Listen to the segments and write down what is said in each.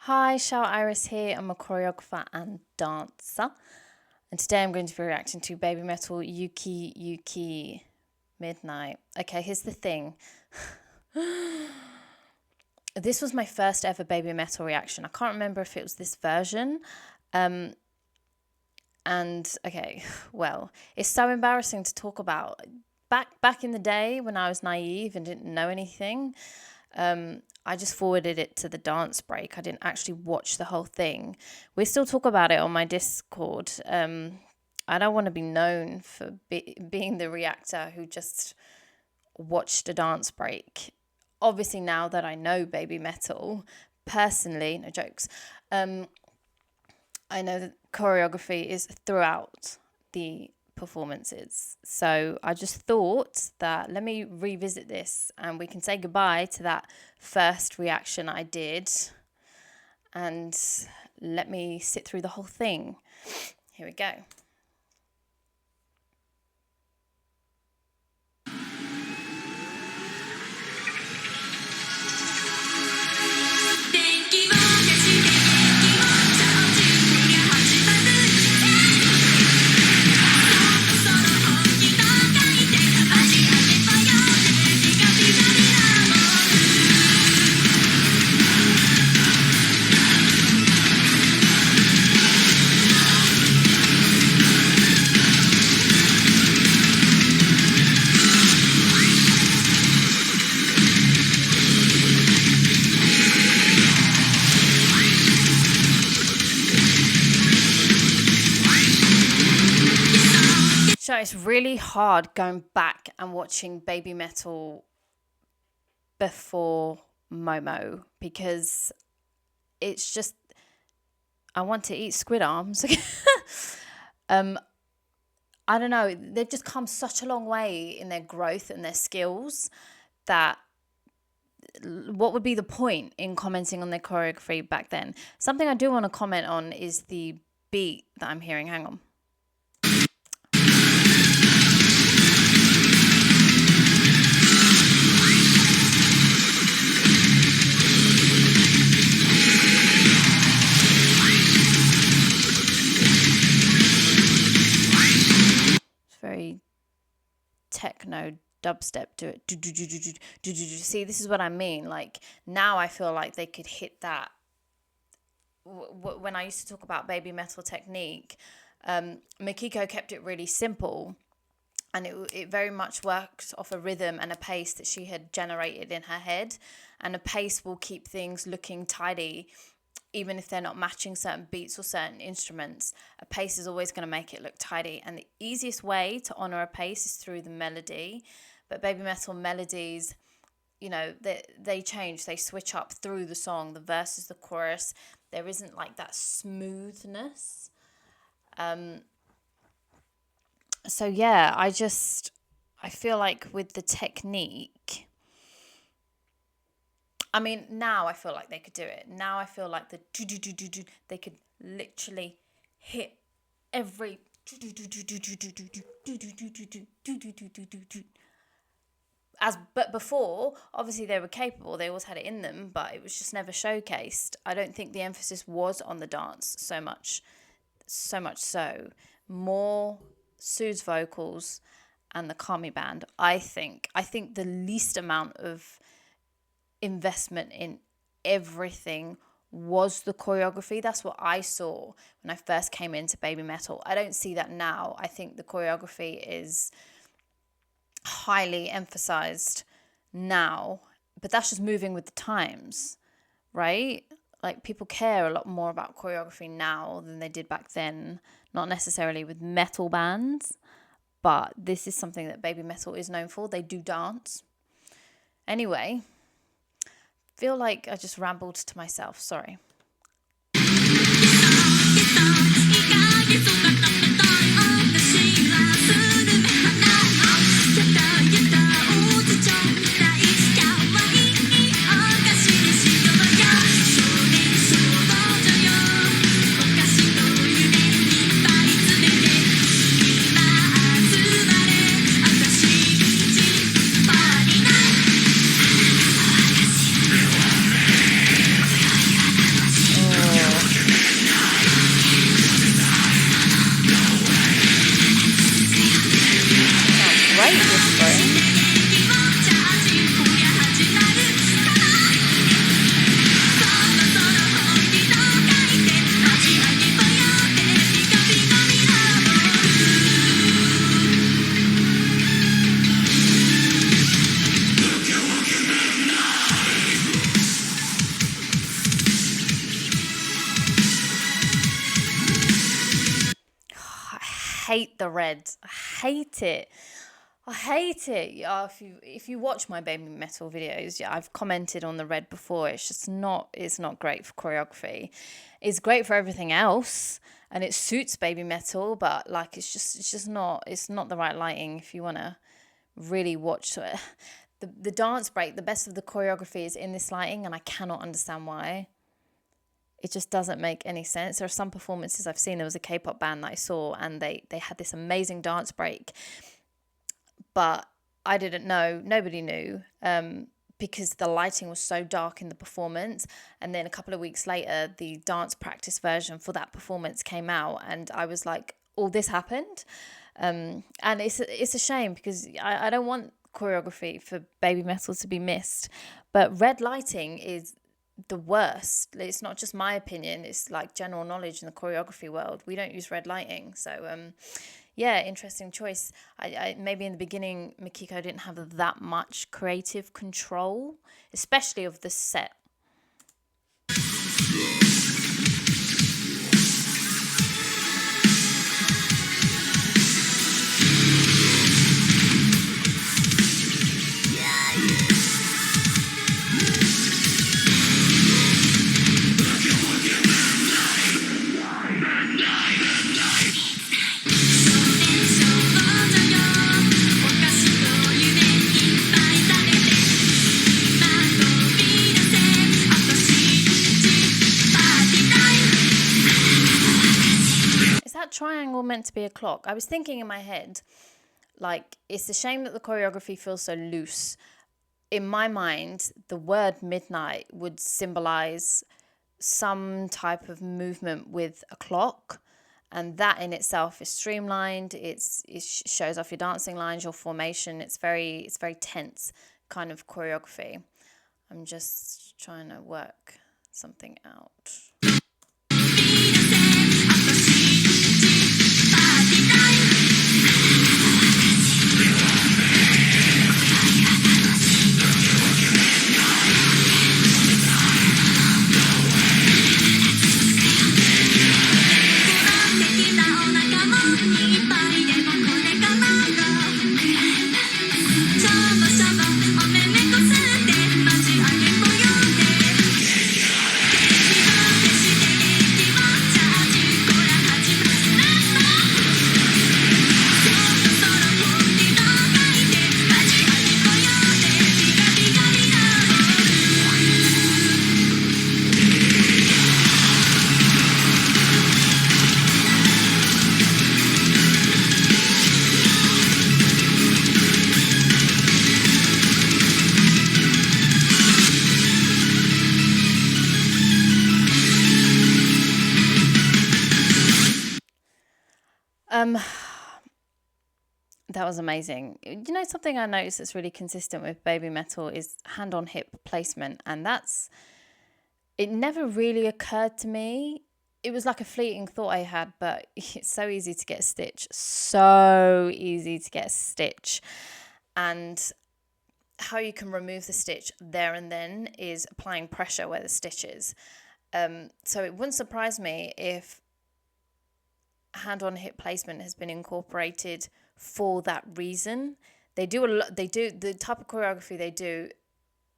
Hi, xiaouiris here. I'm a choreographer and dancer. And today I'm going to be reacting to BABYMETAL UKI Midnight. Okay, here's the thing. This was my first ever BABYMETAL reaction. I can't remember if it was this version. And okay, well, it's so embarrassing to talk about. Back in the day when I was naive and didn't know anything, I just forwarded it to the dance break. I didn't actually watch the whole thing. We still talk about it on my Discord. I don't want to be known for being the reactor who just watched a dance break. Obviously, now that I know BABYMETAL personally, no jokes, I know that choreography is throughout the performances. So I just thought that let me revisit this and we can say goodbye to that first reaction I did and let me sit through the whole thing. Here we go. So it's really hard going back and watching BABYMETAL before Momo because it's just, I want to eat squid arms. I don't know, they've just come such a long way in their growth and their skills that what would be the point in commenting on their choreography back then? Something I do want to comment on is the beat that I'm hearing. Hang on. Very techno dubstep to it. See, this is what I mean. Like now I feel like they could hit that. When I used to talk about BABYMETAL technique, Makiko kept it really simple and it very much worked off a rhythm and a pace that she had generated in her head, and a pace will keep things looking tidy even if they're not matching certain beats or certain instruments. A pace is always going to make it look tidy, and the easiest way to honor a pace is through the melody. But BABYMETAL melodies, you know, they change, they switch up through the song, the verses, the chorus. There isn't like that smoothness. So yeah, I feel like with the technique, I mean, now I feel like they could do it. Now I feel like they could literally hit every but before, obviously they were capable, they always had it in them, but it was just never showcased. I don't think the emphasis was on the dance so much so more Sue's vocals and the Kami band. I think the least amount of investment in everything was the choreography. That's what I saw when I first came into BABYMETAL. I don't see that now. I think the choreography is highly emphasized now, but that's just moving with the times, right? Like people care a lot more about choreography now than they did back then. Not necessarily with metal bands, but this is something that BABYMETAL is known for. They do dance. Anyway, feel like I just rambled to myself. Sorry. hate the red. I hate it. I hate it. Yeah, if you watch my baby metal videos, yeah, I've commented on the red before. It's not great for choreography. It's great for everything else, and it suits baby metal, but like it's not the right lighting if you want to really watch it. The dance break, the best of the choreography is in this lighting, and I cannot understand why. It just doesn't make any sense. There are some performances I've seen. There was a K-pop band that I saw, and they had this amazing dance break, but I didn't know. Nobody knew, because the lighting was so dark in the performance. And then a couple of weeks later, the dance practice version for that performance came out, and I was like, all this happened. And it's a shame, because I don't want choreography for baby metal to be missed. But red lighting is the worst. It's not just my opinion, it's like general knowledge in the choreography world. We don't use red lighting. So yeah, interesting choice. I maybe in the beginning Mikiko didn't have that much creative control, especially of the set. Triangle meant to be a clock? I was thinking in my head, like, it's a shame that the choreography feels so loose. In my mind, the word midnight would symbolize some type of movement with a clock, and that in itself is streamlined. It shows off your dancing lines, your formation. It's very tense kind of choreography. I'm just trying to work something out. That was amazing. You know, something I noticed that's really consistent with baby metal is hand on hip placement, and it never really occurred to me. It was like a fleeting thought I had, but it's so easy to get a stitch. So easy to get a stitch. And how you can remove the stitch there and then is applying pressure where the stitch is. So it wouldn't surprise me if hand on hip placement has been incorporated for that reason. The type of choreography they do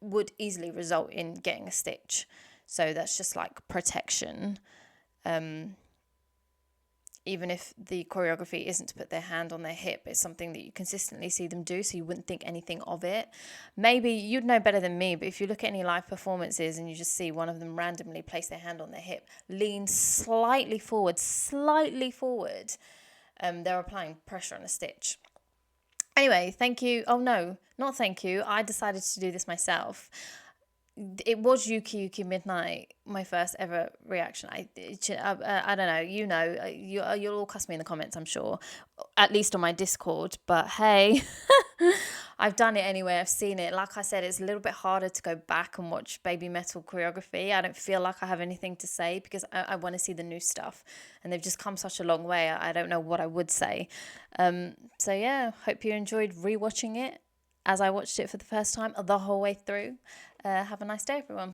would easily result in getting a stitch. So that's just like protection. Even if the choreography isn't to put their hand on their hip, it's something that you consistently see them do, so you wouldn't think anything of it. Maybe you'd know better than me, but if you look at any live performances and you just see one of them randomly place their hand on their hip, lean slightly forward, they're applying pressure on a stitch. Anyway, thank you. Oh no, not thank you. I decided to do this myself. It was Yuki Midnight, my first ever reaction. I don't know. You'll all cuss me in the comments, I'm sure, at least on my Discord. But hey, I've done it anyway. I've seen it. Like I said, it's a little bit harder to go back and watch baby metal choreography. I don't feel like I have anything to say because I want to see the new stuff, and they've just come such a long way. I don't know what I would say. So yeah, hope you enjoyed rewatching it as I watched it for the first time the whole way through. Have a nice day, everyone.